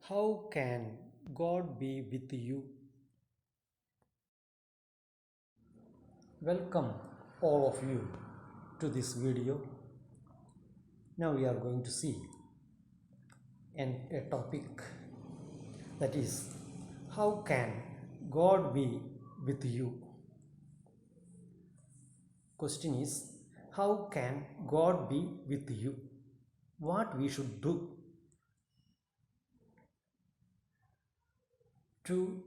How can God be with you? Welcome all of you to this video. Now we are going to see a topic, that is, how can God be with you? Question is, how can God be with you? What we should do to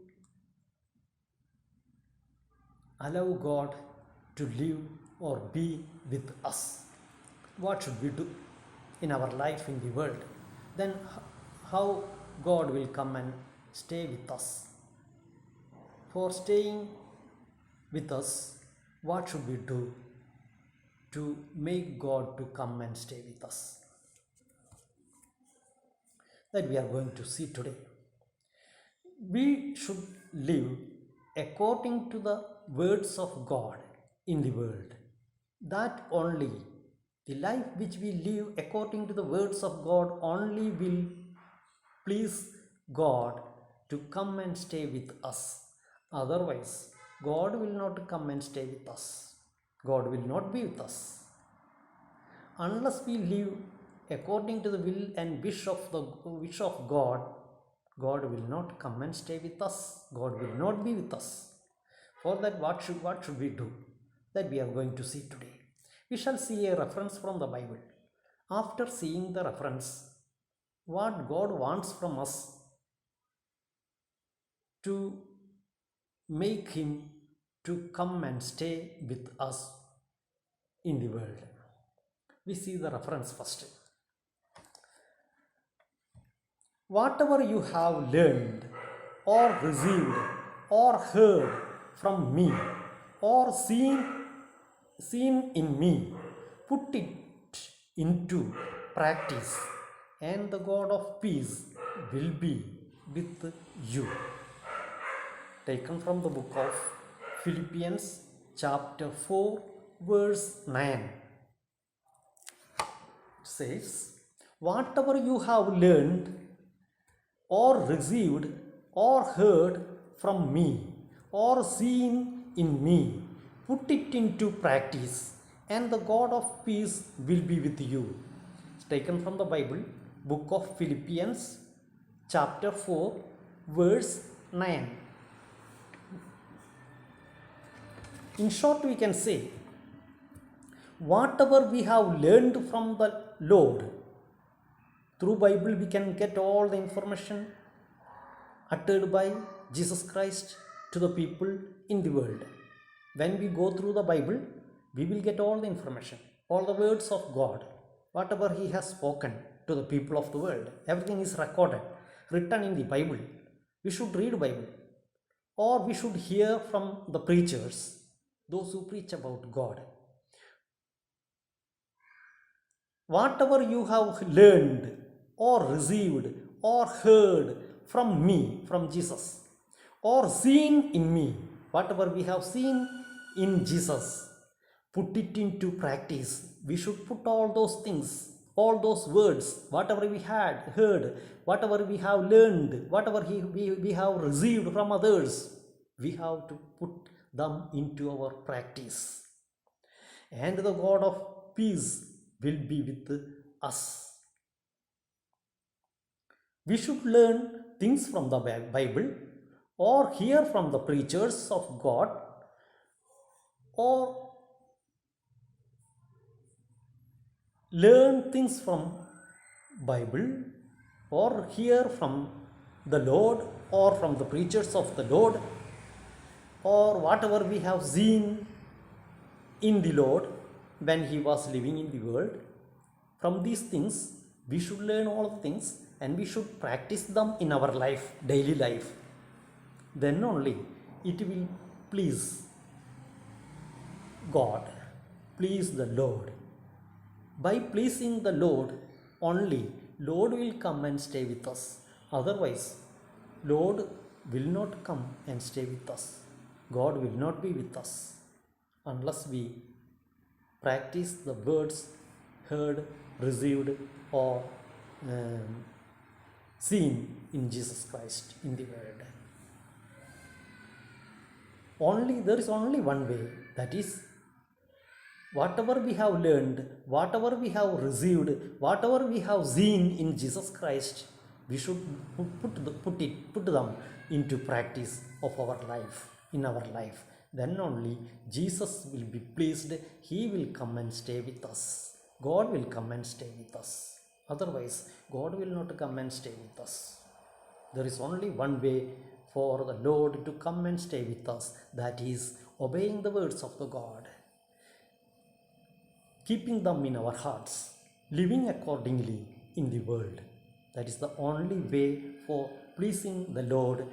allow God to live or be with us? What should we do in our life in the world? Then how God will come and stay with us? For staying with us, what should we do to make God to come and stay with us? That we are going to see today. We should live according to the words of God in the world. That only, the life which we live according to the words of God only will please God to come and stay with us. Otherwise, God will not come and stay with us. God will not be with us. Unless we live according to the will and wish of God, God will not come and stay with us. God will not be with us. For that, what should we do? That we are going to see today. We shall see a reference from the Bible. After seeing the reference, what God wants from us to make Him to come and stay with us in the world. We see the reference first. Whatever you have learned or received or heard from me or seen in me, put it into practice, and the God of peace will be with you. Taken from the book of Philippians chapter 4 verse 9. Says, whatever you have learned or received or heard from me or seen in me, put it into practice, and the God of peace will be with you. It's taken from the Bible, book of Philippians chapter 4 verse 9. In short, we can say, whatever we have learned from the Lord, through Bible we can get all the information uttered by Jesus Christ to the people in the world. When we go through the Bible, we will get all the information, all the words of God, whatever He has spoken to the people of the world. Everything is recorded, written in the Bible. We should read Bible, or we should hear from the preachers, those who preach about God. Whatever you have learned or received or heard from me, from Jesus, or seen in me, whatever we have seen in Jesus, put it into practice. We should put all those things, all those words, whatever we had heard, whatever we have learned, whatever we have received from others, we have to put them into our practice. And the God of peace will be with us. We should learn things from the Bible, or hear from the preachers of God, or learn things from Bible, or hear from the Lord, or from the preachers of the Lord, or whatever we have seen in the Lord when He was living in the world. From these things, we should learn all the things, and we should practice them in our life, daily life. Then only it will please God, please the Lord. By pleasing the Lord only, Lord will come and stay with us. Otherwise, Lord will not come and stay with us. God will not be with us unless we practice the words heard, received, or seen in Jesus Christ in the world. There is only one way, that is whatever we have learned, whatever we have received, whatever we have seen in Jesus Christ, we should put them into practice of our life, in our life. Then only Jesus will be pleased. He will come and stay with us. God will come and stay with us. Otherwise, God will not come and stay with us. There is only one way for the Lord to come and stay with us, that is obeying the words of the God, keeping them in our hearts, living accordingly in the world. That is the only way for pleasing the Lord.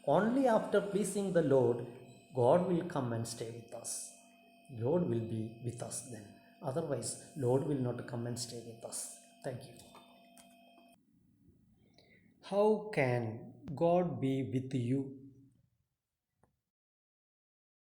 Only after pleasing the Lord, God will come and stay with us. Lord will be with us then. Otherwise, Lord will not come and stay with us. Thank you. How can God be with you?